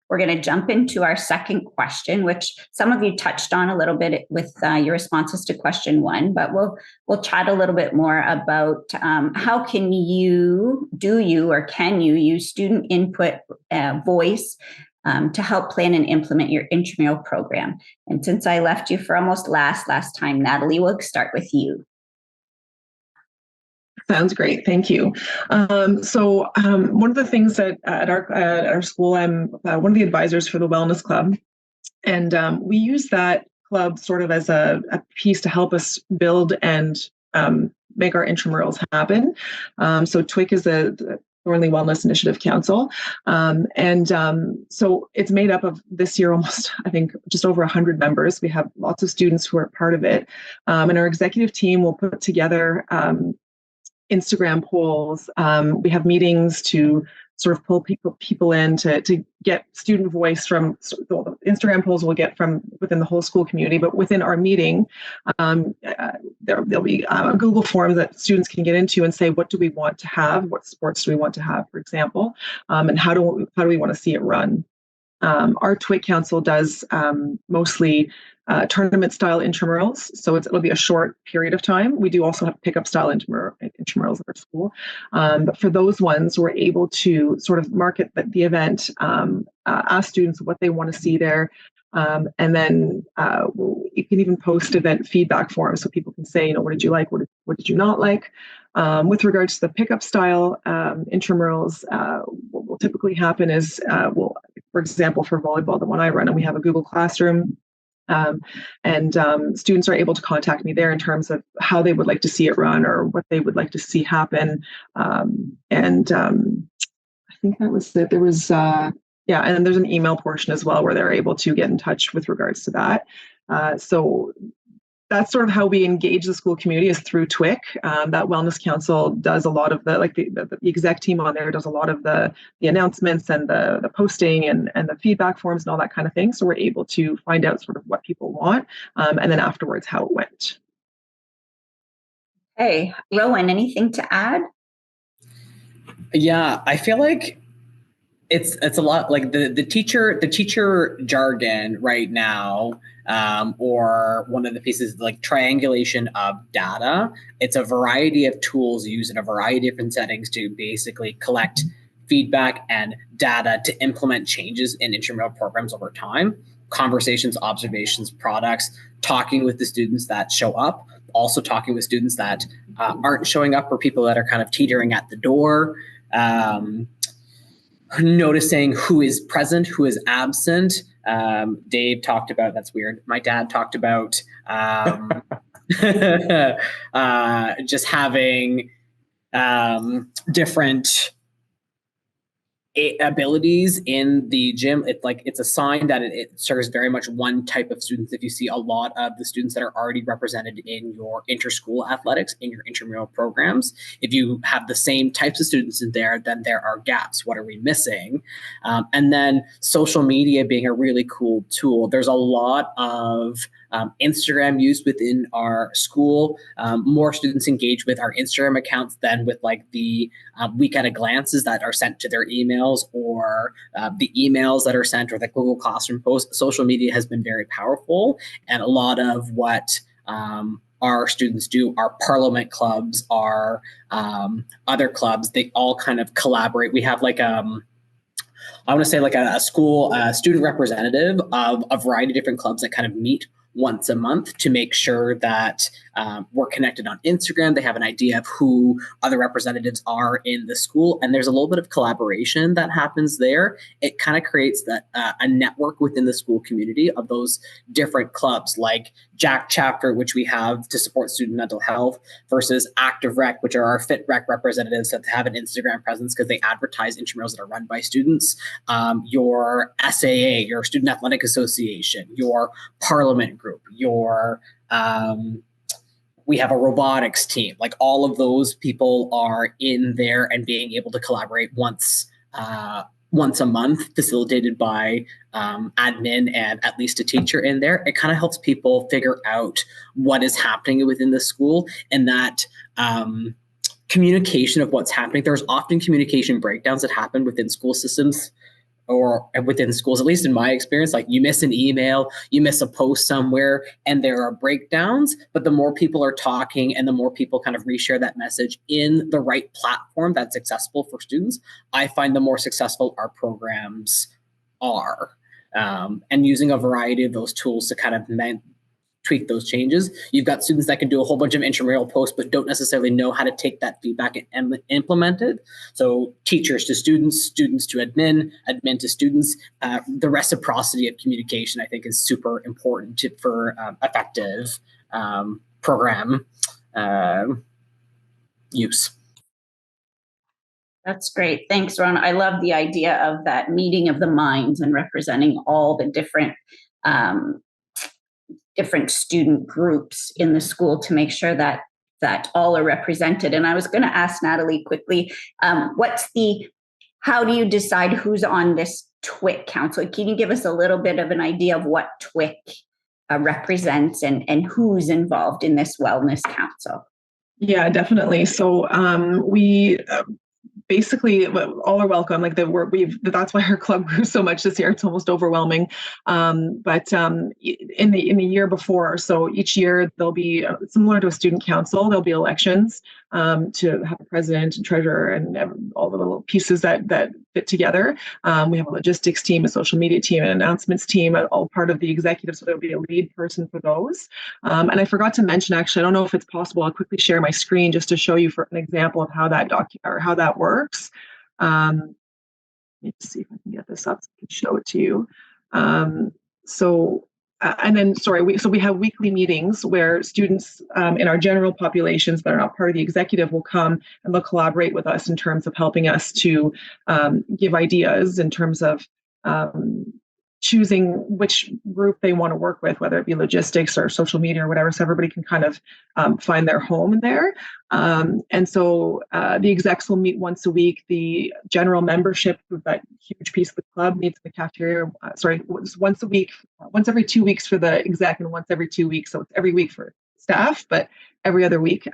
we're going to jump into our second question, which some of you touched on a little bit with your responses to question 1, but we'll chat a little bit more about how can you use student input, voice, to help plan and implement your intramural program. And since I left you for almost last time, Nathalie, we'll start with you. Sounds great. Thank you. So one of the things that at our school, I'm one of the advisors for the Wellness Club. And we use that club sort of as a piece to help us build and make our intramurals happen. So TWIC is the Thornley Wellness Initiative Council. So it's made up of this year almost, I think, just over 100 members. We have lots of students who are part of it. And our executive team will put together Instagram polls. We have meetings to sort of pull people in to get student voice from the Instagram polls we'll get from within the whole school community, but within our meeting, there'll be a Google form that students can get into and say, what do we want to have? What sports do we want to have, for example? And how do we want to see it run? Our TWIC Council does mostly tournament-style intramurals, so it'll be a short period of time. We do also have pickup-style intramurals at our school, but for those ones, we're able to sort of market the event, ask students what they want to see there, and then you can even post event feedback forms so people can say, what did you like, what did you not like? With regards to the pickup style intramurals, what will typically happen is, for example, for volleyball, the one I run, and we have a Google Classroom, and students are able to contact me there in terms of how they would like to see it run or what they would like to see happen. I think that was it. There was, and there's an email portion as well where they're able to get in touch with regards to that. So that's sort of how we engage the school community, is through TWIC. That Wellness Council does a lot of the exec team on there does a lot of the announcements and the posting and the feedback forms and all that kind of thing. So we're able to find out sort of what people want, and then afterwards how it went. Hey, Rowan, anything to add? Yeah, I feel like it's a lot like the teacher jargon right now, or one of the pieces like triangulation of data. It's a variety of tools used in a variety of different settings to basically collect feedback and data to implement changes in intramural programs over time. Conversations, observations, products, talking with the students that show up, also talking with students that aren't showing up, or people that are kind of teetering at the door. Noticing who is present, who is absent. Dave talked about, that's weird. My dad talked about just having different abilities in the gym. It's a sign that it serves very much one type of students. If you see a lot of the students that are already represented in your inter-school athletics, in your intramural programs, if you have the same types of students in there, then there are gaps. What are we missing? And then social media being a really cool tool. There's a lot of Instagram used within our school. More students engage with our Instagram accounts than with the week at a glances that are sent to their emails, or the emails that are sent, or the Google Classroom posts. Social media has been very powerful, and a lot of what our students do, our parliament clubs, our other clubs, they all kind of collaborate. We have I want to say a school student representative of a variety of different clubs that kind of meet once a month to make sure that we're connected on Instagram. They have an idea of who other representatives are in the school, and there's a little bit of collaboration that happens there. It kind of creates a network within the school community of those different clubs, like Jack Chapter, which we have to support student mental health, versus Active Rec, which are our Fit Rec representatives that have an Instagram presence because they advertise intramurals that are run by students. Your SAA, your Student Athletic Association, your Parliament group, your we have a robotics team. All of those people are in there and being able to collaborate once a month, facilitated by admin and at least a teacher in there. It kind of helps people figure out what is happening within the school, and that communication of what's happening. There's often communication breakdowns that happen within school systems or within schools, at least in my experience, like you miss an email, you miss a post somewhere, and there are breakdowns. But the more people are talking and the more people kind of reshare that message in the right platform that's accessible for students, I find the more successful our programs are. And using a variety of those tools to kind of tweak those changes. You've got students that can do a whole bunch of intramural posts, but don't necessarily know how to take that feedback and implement it. So teachers to students, students to admin, admin to students. The reciprocity of communication, I think, is super important for effective program use. That's great. Thanks, Ron. I love the idea of that meeting of the minds and representing all the different different student groups in the school to make sure that all are represented. And I was going to ask Nathalie quickly, how do you decide who's on this TWIC council? Can you give us a little bit of an idea of what TWIC represents and who's involved in this wellness council? Yeah, definitely. So we basically all are welcome. Like that's why our club grew so much this year. It's almost overwhelming. But in the year before, so each year there'll be similar to a student council. There'll be elections to have a president and treasurer and all the little pieces that fit together. We have a logistics team, a social media team, an announcements team, all part of the executive. So there'll be a lead person for those. And I forgot to mention, actually, I don't know if it's possible. I'll quickly share my screen just to show you for an example of how that works. Let me see if I can get this up so I can show it to you. We have weekly meetings where students in our general populations that are not part of the executive will come and they'll collaborate with us in terms of helping us to give ideas in terms of choosing which group they want to work with, whether it be logistics or social media or whatever, so everybody can kind of find their home in there. And so the execs will meet once a week. The general membership, that huge piece of the club, meets in the cafeteria, once a week, once every 2 weeks for the exec and once every 2 weeks. So it's every week for staff, but every other week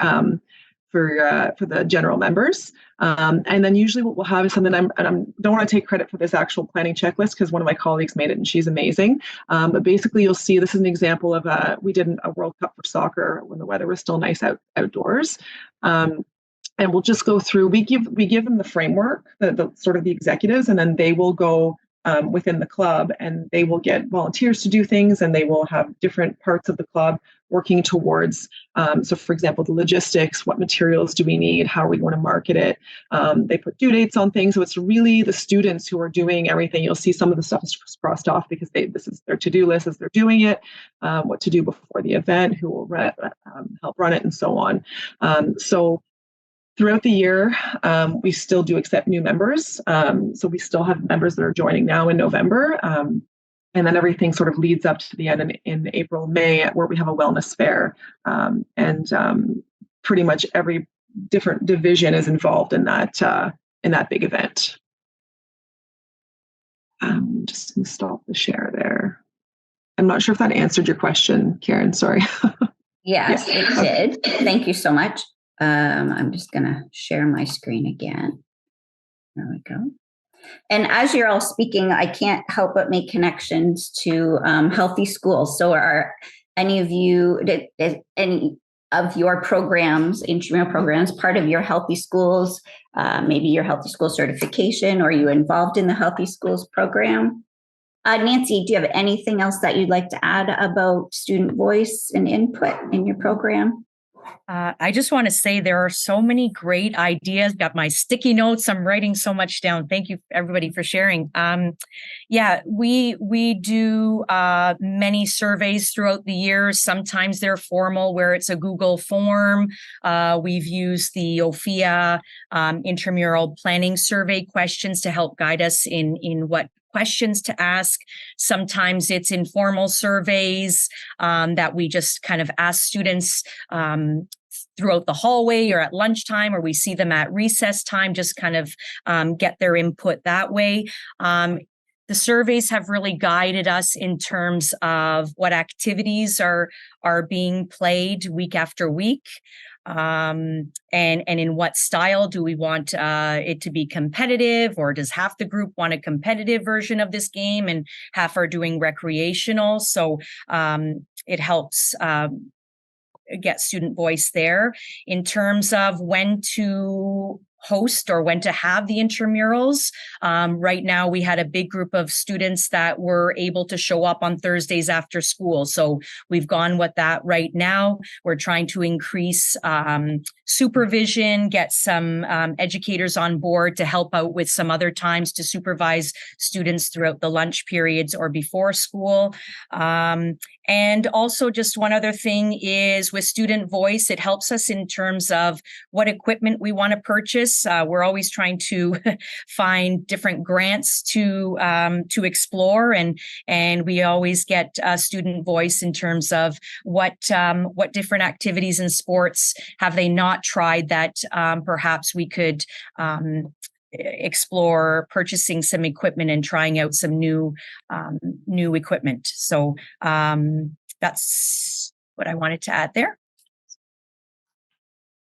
for the general members. And then usually what we'll have is something, I don't want to take credit for this actual planning checklist because one of my colleagues made it and she's amazing. But basically you'll see, this is an example of we did a World Cup for soccer when the weather was still nice outdoors. And we'll just go through, we give them the framework, the sort of the executives, and then they will go within the club and they will get volunteers to do things, and they will have different parts of the club working towards, so for example, the logistics, what materials do we need, how are we going to market it, they put due dates on things, so it's really the students who are doing everything. You'll see some of the stuff is crossed off because this is their to-do list as they're doing it, what to do before the event, who will help run it, and so on. So throughout the year, we still do accept new members. So we still have members that are joining now in November. And then everything sort of leads up to the end in April, May, where we have a wellness fair. And pretty much every different division is involved in that big event. Just going to stop the share there. I'm not sure if that answered your question, Karen, sorry. Yes, it did. Thank you so much. I'm just going to share my screen again. There we go. And as you're all speaking, I can't help but make connections to healthy schools. So are any of you, any of your programs, intramural programs, part of your healthy schools, maybe your healthy school certification, or are you involved in the healthy schools program? Nancy, do you have anything else that you'd like to add about student voice and input in your program? I just want to say there are so many great ideas. Got my sticky notes. I'm writing so much down. Thank you, everybody, for sharing. We do many surveys throughout the year. Sometimes they're formal, where it's a Google form. We've used the Ophea intramural planning survey questions to help guide us in what questions to ask. Sometimes it's informal surveys that we just kind of ask students throughout the hallway or at lunchtime, or we see them at recess time, just kind of get their input that way. The surveys have really guided us in terms of what activities are being played week after week. and in what style do we want it to be competitive, or does half the group want a competitive version of this game and half are doing recreational? So it helps get student voice there. In terms of when to host or when to have the intramurals. Right now, we had a big group of students that were able to show up on Thursdays after school. So we've gone with that right now. We're trying to increase supervision, get some educators on board to help out with some other times to supervise students throughout the lunch periods or before school. And also just one other thing is with student voice, it helps us in terms of what equipment we want to purchase. We're always trying to find different grants to explore, and we always get student voice in terms of what different activities and sports have they not tried that perhaps we could explore purchasing some equipment and trying out some new equipment. So that's what I wanted to add there.